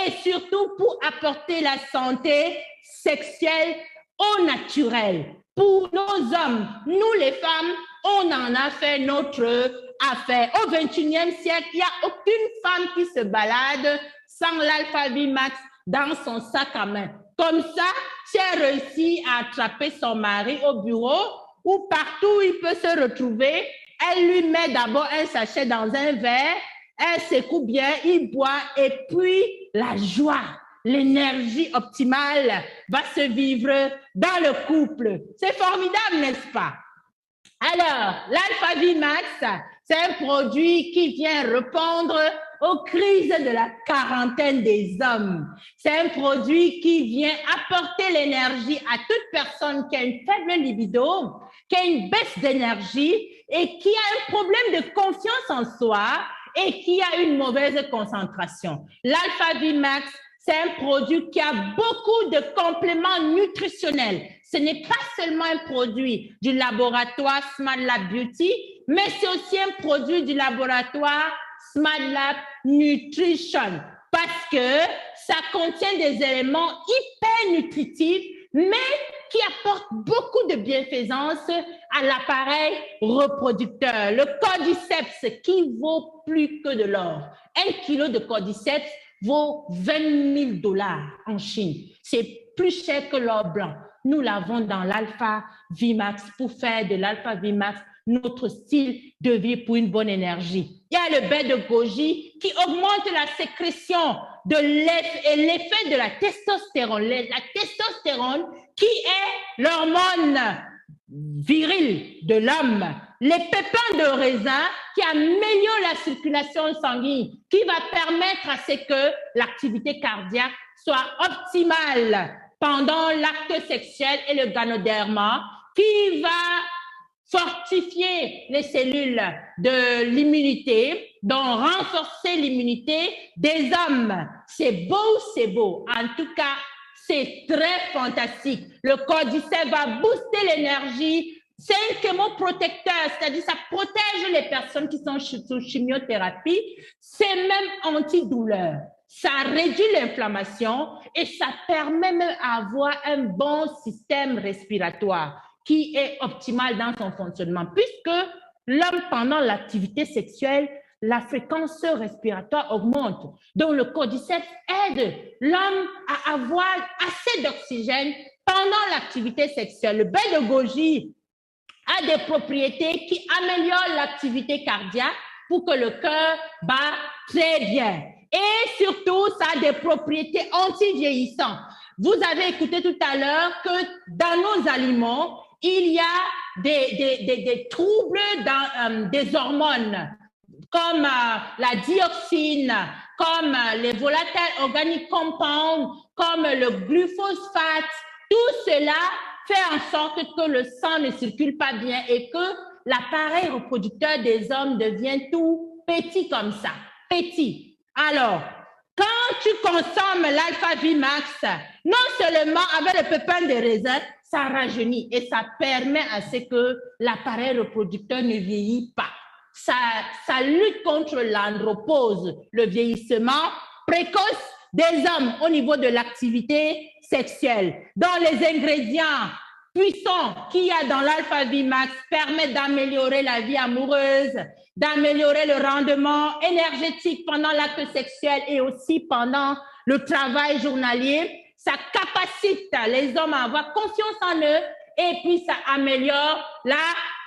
et surtout pour apporter la santé sexuelle au naturel. Pour nos hommes, nous les femmes, on en a fait notre affaire. Au 21e siècle, il n'y a aucune femme qui se balade sans l'Alpha VMAX dans son sac à main. Comme ça, si elle réussit à attraper son mari au bureau ou partout où il peut se retrouver, elle lui met d'abord un sachet dans un verre, elle secoue bien, il boit et puis la joie, l'énergie optimale va se vivre dans le couple. C'est formidable, n'est-ce pas? Alors, l'Alpha VMAX, c'est un produit qui vient répondre aux crises de la quarantaine des hommes. C'est un produit qui vient apporter l'énergie à toute personne qui a une faible libido, qui a une baisse d'énergie et qui a un problème de confiance en soi et qui a une mauvaise concentration. L'Alpha VMAX, c'est un produit qui a beaucoup de compléments nutritionnels. Ce n'est pas seulement un produit du laboratoire Smart Lab Beauty, mais c'est aussi un produit du laboratoire Smart Lab Nutrition parce que ça contient des éléments hyper nutritifs, mais qui apportent beaucoup de bienfaisance à l'appareil reproducteur. Le cordyceps qui vaut plus que de l'or. 1 kilo de cordyceps vaut 20 000 $ en Chine. C'est plus cher que l'or blanc. Nous l'avons dans l'Alpha VMAX pour faire de l'Alpha VMAX notre style de vie pour une bonne énergie. Il y a le bain de goji qui augmente la sécrétion de l'effet de la testostérone. La testostérone qui est l'hormone virile de l'homme. Les pépins de raisin qui améliorent la circulation sanguine, qui va permettre à ce que l'activité cardiaque soit optimale pendant l'acte sexuel et le ganoderma, qui va fortifier les cellules de l'immunité, donc renforcer l'immunité des hommes. C'est beau, c'est beau. En tout cas, c'est très fantastique. Le cordyceps va booster l'énergie. C'est un chémoprotecteur, c'est-à-dire ça protège les personnes qui sont sous chimiothérapie. C'est même antidouleur. Ça réduit l'inflammation et ça permet même d'avoir un bon système respiratoire qui est optimal dans son fonctionnement, puisque l'homme, pendant l'activité sexuelle, la fréquence respiratoire augmente. Donc, le cordyceps aide l'homme à avoir assez d'oxygène pendant l'activité sexuelle. Le bain de goji a des propriétés qui améliorent l'activité cardiaque pour que le cœur bat très bien. Et surtout, ça a des propriétés anti-vieillissantes. Vous avez écouté tout à l'heure que dans nos aliments, il y a des troubles dans des hormones, comme la dioxine, comme les volatiles organic compounds, comme le gluphosphate. Tout cela fait en sorte que le sang ne circule pas bien et que l'appareil reproducteur des hommes devient tout petit comme ça, petit. Alors, quand tu consomme l'Alpha Vimax, non seulement avec le pépin de raisin, ça rajeunit et ça permet à ce que l'appareil reproducteur ne vieillit pas. Ça lutte contre l'andropause, le vieillissement précoce des hommes au niveau de l'activité sexuelle. Dans les ingrédients puissants qu'il y a dans l'Alpha Vimax permettent d'améliorer la vie amoureuse, d'améliorer le rendement énergétique pendant l'acte sexuel et aussi pendant le travail journalier. Ça capacite les hommes à avoir confiance en eux et puis ça améliore la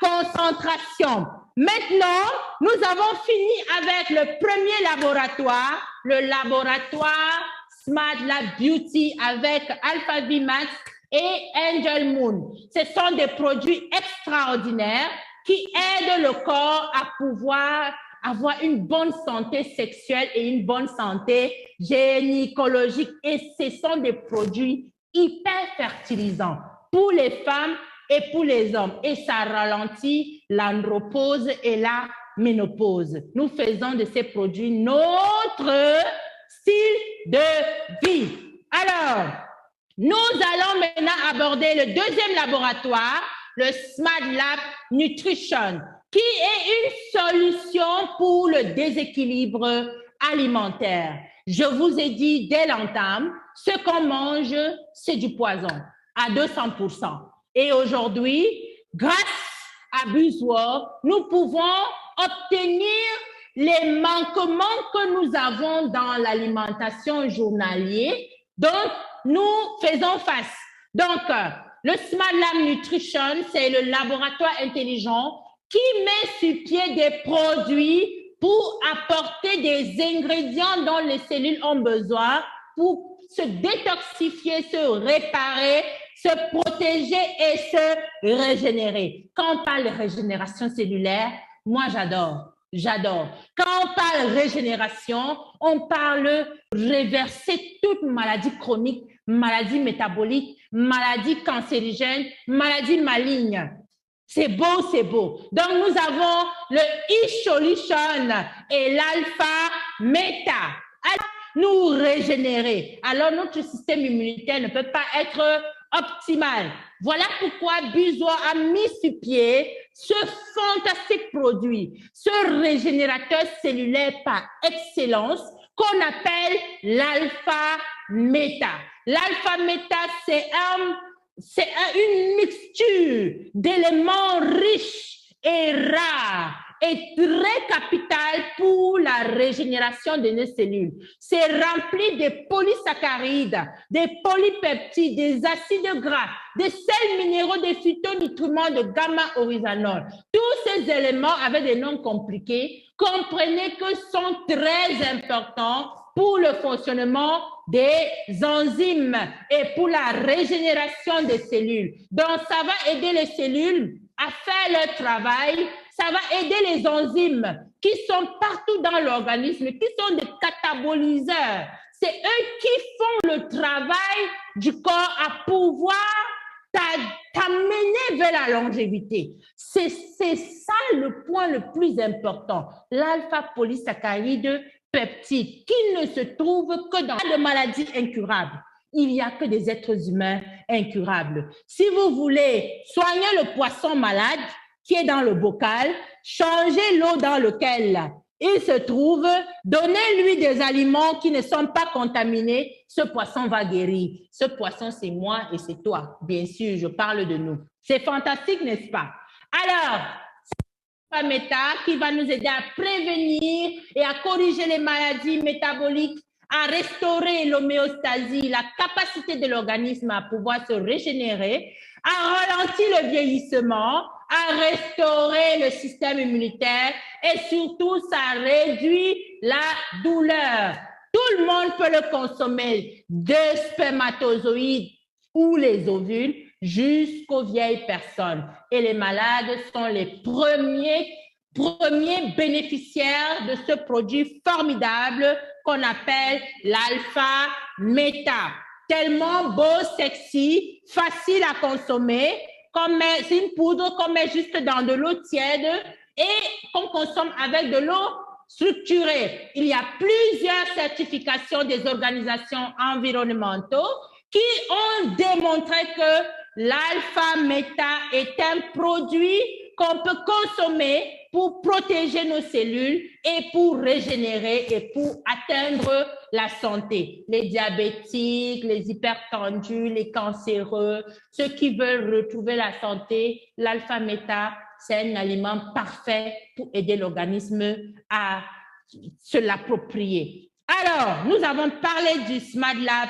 concentration. Maintenant, nous avons fini avec le premier laboratoire, le laboratoire Smart Lab Beauty avec Alpha Vimax et Angel Moon. Ce sont des produits extraordinaires qui aident le corps à pouvoir avoir une bonne santé sexuelle et une bonne santé gynécologique. Et ce sont des produits hyper fertilisants pour les femmes et pour les hommes. Et ça ralentit l'andropause et la ménopause. Nous faisons de ces produits notre style de vie. Alors, nous allons maintenant aborder le deuxième laboratoire, le Smart Lab Nutrition, qui est une solution pour le déséquilibre alimentaire. Je vous ai dit dès l'entame, ce qu'on mange, c'est du poison à 200%. Et aujourd'hui, grâce à BuzzWorld, nous pouvons obtenir les manquements que nous avons dans l'alimentation journalière. Donc, nous faisons face. Donc, le Smart Lab Nutrition, c'est le laboratoire intelligent qui met sur pied des produits pour apporter des ingrédients dont les cellules ont besoin pour se détoxifier, se réparer, se protéger et se régénérer. Quand on parle de régénération cellulaire, moi j'adore. J'adore. Quand on parle régénération, on parle réverser toute maladie chronique, maladie métabolique, maladie cancérigène, maladie maligne. C'est beau, c'est beau. Donc, nous avons le e-solution et l'alpha méta. Alors, nous régénérer. Alors, notre système immunitaire ne peut pas être optimal. Voilà pourquoi BuzzWorld a mis sur pied ce fantastique produit, ce régénérateur cellulaire par excellence qu'on appelle l'alpha méta. L'alpha méta, c'est une mixture d'éléments riches et rares et très capital pour la régénération de nos cellules. C'est rempli de polysaccharides, des polypeptides, des acides gras, des sels minéraux, des phytonutriments, de gamma-oryzanol. Tous ces éléments avec des noms compliqués, comprenez que sont très importants pour le fonctionnement des enzymes et pour la régénération des cellules. Donc, ça va aider les cellules à faire leur travail. Ça va aider les enzymes qui sont partout dans l'organisme, qui sont des catabolyseurs. C'est eux qui font le travail du corps à pouvoir t'amener vers la longévité. C'est ça le point le plus important. L'alpha-polysaccharide peptide qui ne se trouve que dans des maladies incurables. Il n'y a que des êtres humains incurables. Si vous voulez soigner le poisson malade qui est dans le bocal, changez l'eau dans laquelle il se trouve, donnez-lui des aliments qui ne sont pas contaminés, ce poisson va guérir. Ce poisson, c'est moi et c'est toi. Bien sûr, je parle de nous. C'est fantastique, n'est-ce pas? Alors, c'est méta qui va nous aider à prévenir et à corriger les maladies métaboliques, à restaurer l'homéostasie, la capacité de l'organisme à pouvoir se régénérer, à ralentir le vieillissement, à restaurer le système immunitaire et surtout, ça réduit la douleur. Tout le monde peut le consommer, des spermatozoïdes ou les ovules jusqu'aux vieilles personnes. Et les malades sont les premiers bénéficiaires de ce produit formidable qu'on appelle l'alpha méta. Tellement beau, sexy, facile à consommer. C'est une poudre qu'on met juste dans de l'eau tiède et qu'on consomme avec de l'eau structuré. Il y a plusieurs certifications des organisations environnementales qui ont démontré que l'alpha-méta est un produit qu'on peut consommer pour protéger nos cellules et pour régénérer et pour atteindre la santé. Les diabétiques, les hypertendus, les cancéreux, ceux qui veulent retrouver la santé, l'alpha-méta, c'est un aliment parfait pour aider l'organisme à se l'approprier. Alors, nous avons parlé du Smart Lab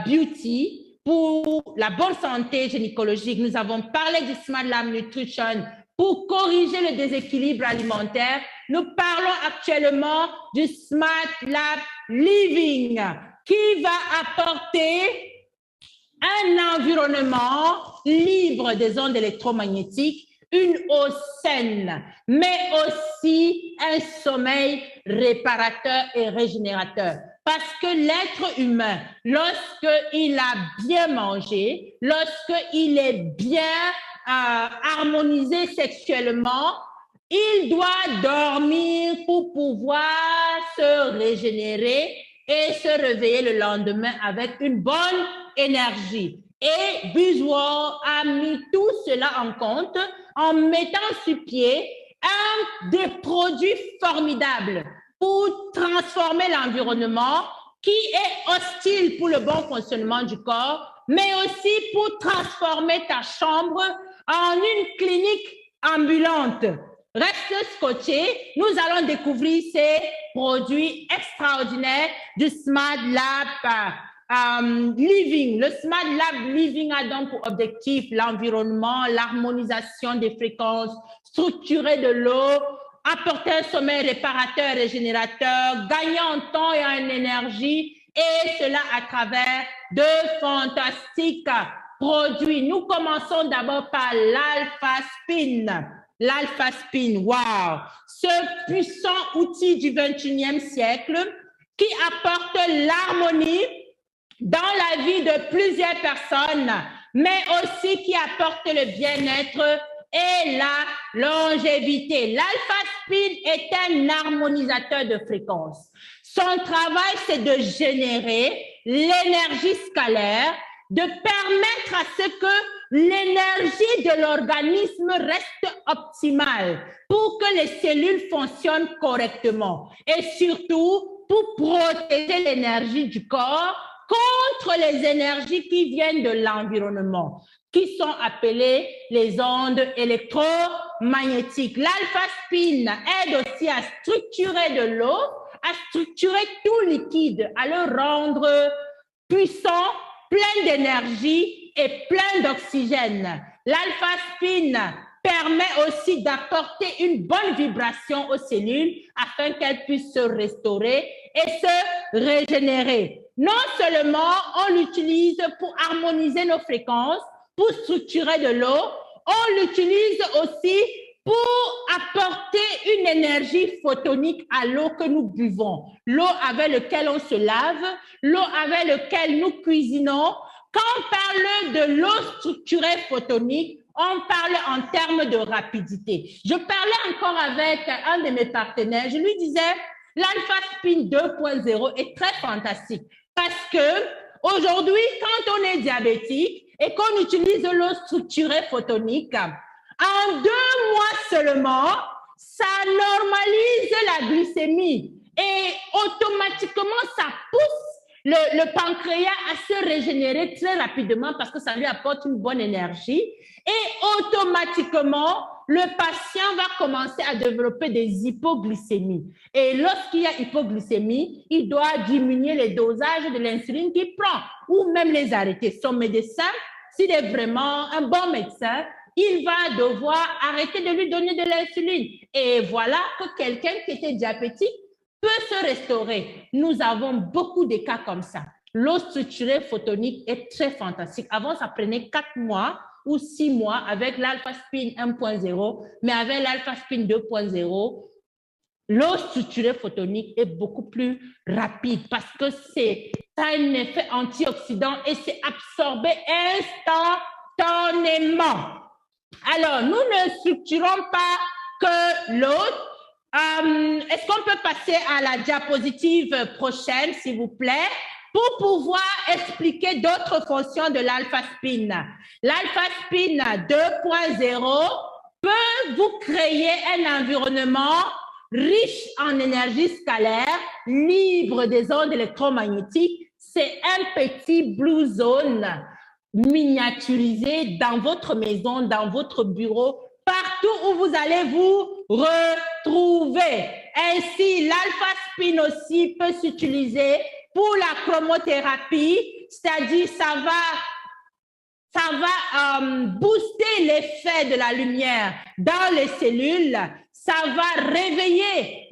Beauty pour la bonne santé gynécologique. Nous avons parlé du Smart Lab Nutrition pour corriger le déséquilibre alimentaire. Nous parlons actuellement du Smart Lab Living qui va apporter un environnement libre des ondes électromagnétiques, une eau saine, mais aussi un sommeil réparateur et régénérateur. Parce que l'être humain, lorsqu'il a bien mangé, lorsqu'il est bien harmonisé sexuellement, il doit dormir pour pouvoir se régénérer et se réveiller le lendemain avec une bonne énergie. Et BuzzWorld a mis tout cela en compte en mettant sur pied un des produits formidables pour transformer l'environnement qui est hostile pour le bon fonctionnement du corps, mais aussi pour transformer ta chambre en une clinique ambulante. Reste scotché, nous allons découvrir ces produits extraordinaires du Smart Lab Living. Le Smart Lab Living a donc pour objectif l'environnement, l'harmonisation des fréquences, structurer de l'eau, apporter un sommeil réparateur, régénérateur, gagner en temps et en énergie, et cela à travers de fantastiques produits. Nous commençons d'abord par l'Alpha Spin. L'Alpha Spin, wow! Ce puissant outil du 21e siècle qui apporte l'harmonie dans la vie de plusieurs personnes, mais aussi qui apporte le bien-être et la longévité. L'Alpha Spin est un harmonisateur de fréquences. Son travail, c'est de générer l'énergie scalaire, de permettre à ce que l'énergie de l'organisme reste optimale pour que les cellules fonctionnent correctement et surtout pour protéger l'énergie du corps contre les énergies qui viennent de l'environnement, qui sont appelées les ondes électromagnétiques. L'Alpha Spin aide aussi à structurer de l'eau, à structurer tout liquide, à le rendre puissant, plein d'énergie et plein d'oxygène. L'Alpha Spin permet aussi d'apporter une bonne vibration aux cellules afin qu'elles puissent se restaurer et se régénérer. Non seulement on l'utilise pour harmoniser nos fréquences, pour structurer de l'eau, on l'utilise aussi pour apporter une énergie photonique à l'eau que nous buvons, l'eau avec laquelle on se lave, l'eau avec laquelle nous cuisinons. Quand on parle de l'eau structurée photonique, on parle en termes de rapidité. Je parlais encore avec un de mes partenaires, je lui disais, l'Alpha Spin 2.0 est très fantastique parce que aujourd'hui, quand on est diabétique et qu'on utilise l'eau structurée photonique, en 2 mois seulement, ça normalise la glycémie et automatiquement, ça pousse le pancréas à se régénérer très rapidement parce que ça lui apporte une bonne énergie et automatiquement, le patient va commencer à développer des hypoglycémies. Et lorsqu'il y a hypoglycémie, il doit diminuer les dosages de l'insuline qu'il prend ou même les arrêter. Son médecin, s'il est vraiment un bon médecin, il va devoir arrêter de lui donner de l'insuline. Et voilà que quelqu'un qui était diabétique peut se restaurer. Nous avons beaucoup de cas comme ça. L'eau structurée photonique est très fantastique. Avant, ça prenait 4 mois ou 6 mois avec l'Alpha Spin 1.0, mais avec l'Alpha Spin 2.0, l'eau structurée photonique est beaucoup plus rapide parce que ça a un effet antioxydant et c'est absorbé instantanément. Alors, nous ne structurons pas que l'eau, Est-ce qu'on peut passer à la diapositive prochaine, s'il vous plaît, pour pouvoir expliquer d'autres fonctions de l'alpha-spin. L'alpha-spin 2.0 peut vous créer un environnement riche en énergie scalaire, libre des ondes électromagnétiques. C'est un petit blue zone miniaturisé dans votre maison, dans votre bureau, partout où vous allez vous retrouver. Ainsi, l'alpha-spin aussi peut s'utiliser pour la chromothérapie, c'est-à-dire ça va booster l'effet de la lumière dans les cellules, ça va réveiller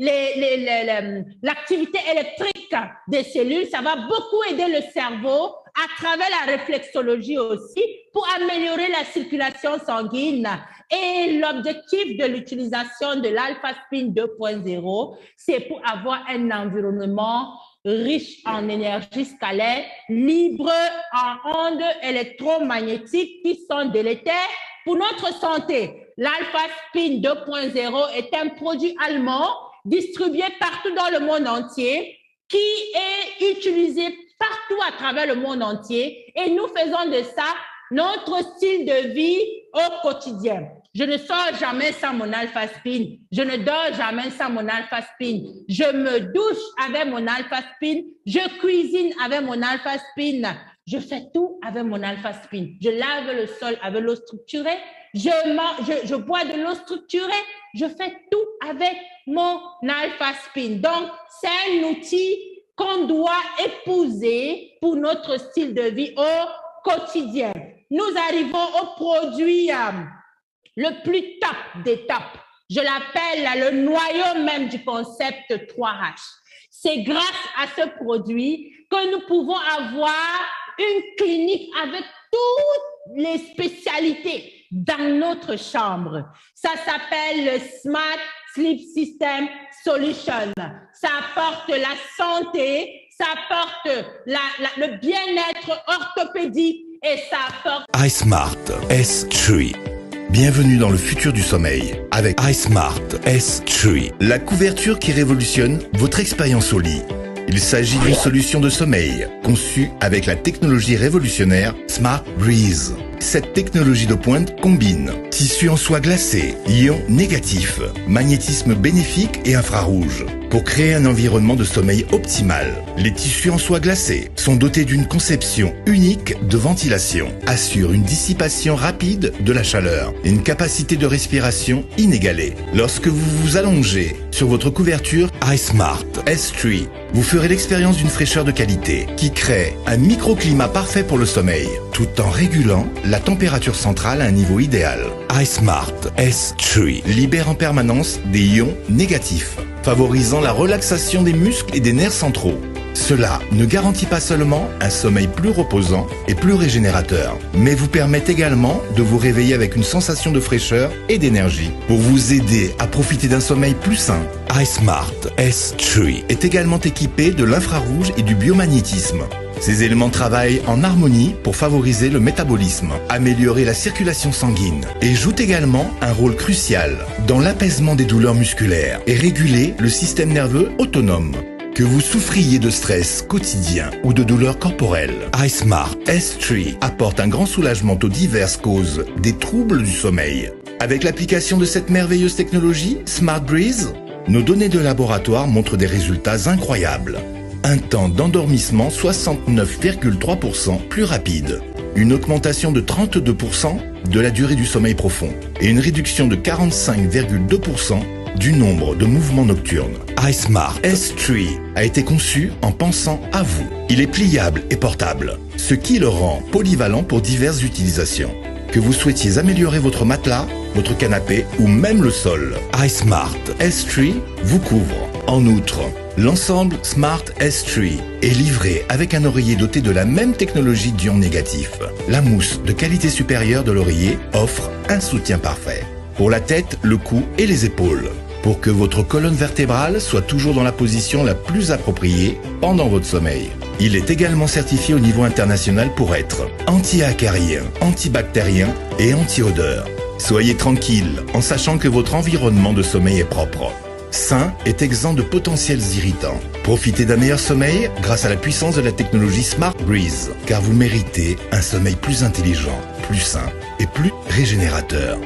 l'activité électrique des cellules, ça va beaucoup aider le cerveau à travers la réflexologie aussi pour améliorer la circulation sanguine. Et l'objectif de l'utilisation de l'alpha-spin 2.0, c'est pour avoir un environnement riche en énergie scalaire, libre en ondes électromagnétiques qui sont délétères pour notre santé. L'alpha-spin 2.0 est un produit allemand distribué partout dans le monde entier qui est utilisé partout à travers le monde entier et nous faisons de ça notre style de vie au quotidien. Je ne sors jamais sans mon alpha-spin. Je ne dors jamais sans mon alpha-spin. Je me douche avec mon alpha-spin. Je cuisine avec mon alpha-spin. Je fais tout avec mon alpha-spin. Je lave le sol avec l'eau structurée. Je bois de l'eau structurée. Je fais tout avec mon alpha-spin. Donc, c'est un outil qu'on doit épouser pour notre style de vie au quotidien. Nous arrivons au produit le plus top des tops. Je l'appelle le noyau même du concept 3H. C'est grâce à ce produit que nous pouvons avoir une clinique avec toutes les spécialités dans notre chambre. Ça s'appelle le Smart Sleep System Solution. Ça apporte la santé, ça apporte le bien-être orthopédique et ça apporte iSmart S3. Bienvenue dans le futur du sommeil avec iSmart S3, la couverture qui révolutionne votre expérience au lit. Il s'agit d'une solution de sommeil conçue avec la technologie révolutionnaire Smart Breeze. Cette technologie de pointe combine tissu en soie glacée, ions négatifs, magnétisme bénéfique et infrarouge pour créer un environnement de sommeil optimal. Les tissus en soie glacée sont dotés d'une conception unique de ventilation, assurent une dissipation rapide de la chaleur et une capacité de respiration inégalée. Lorsque vous vous allongez sur votre couverture iSmart S3, vous ferez l'expérience d'une fraîcheur de qualité qui crée un microclimat parfait pour le sommeil, tout en régulant la température centrale à un niveau idéal. iSmart S3 libère en permanence des ions négatifs, favorisant la relaxation des muscles et des nerfs centraux. Cela ne garantit pas seulement un sommeil plus reposant et plus régénérateur, mais vous permet également de vous réveiller avec une sensation de fraîcheur et d'énergie pour vous aider à profiter d'un sommeil plus sain. iSmart S3 est également équipé de l'infrarouge et du biomagnétisme. Ces éléments travaillent en harmonie pour favoriser le métabolisme, améliorer la circulation sanguine et jouent également un rôle crucial dans l'apaisement des douleurs musculaires et réguler le système nerveux autonome. Que vous souffriez de stress quotidien ou de douleurs corporelles, iSmart S3 apporte un grand soulagement aux diverses causes des troubles du sommeil. Avec l'application de cette merveilleuse technologie, Smart Breeze, nos données de laboratoire montrent des résultats incroyables. Un temps d'endormissement 69,3% plus rapide, une augmentation de 32% de la durée du sommeil profond et une réduction de 45,2% du nombre de mouvements nocturnes. iSmart S3 a été conçu en pensant à vous. Il est pliable et portable, ce qui le rend polyvalent pour diverses utilisations. Que vous souhaitiez améliorer votre matelas, votre canapé ou même le sol, iSmart S3 vous couvre. En outre, l'ensemble Smart S3 est livré avec un oreiller doté de la même technologie d'ions négatifs. La mousse de qualité supérieure de l'oreiller offre un soutien parfait pour la tête, le cou et les épaules, pour que votre colonne vertébrale soit toujours dans la position la plus appropriée pendant votre sommeil. Il est également certifié au niveau international pour être anti-acarien, antibactérien et anti-odeur. Soyez tranquille en sachant que votre environnement de sommeil est propre. sain est exempt de potentiels irritants. Profitez d'un meilleur sommeil grâce à la puissance de la technologie Smart Breeze, car vous méritez un sommeil plus intelligent, plus sain et plus régénérateur.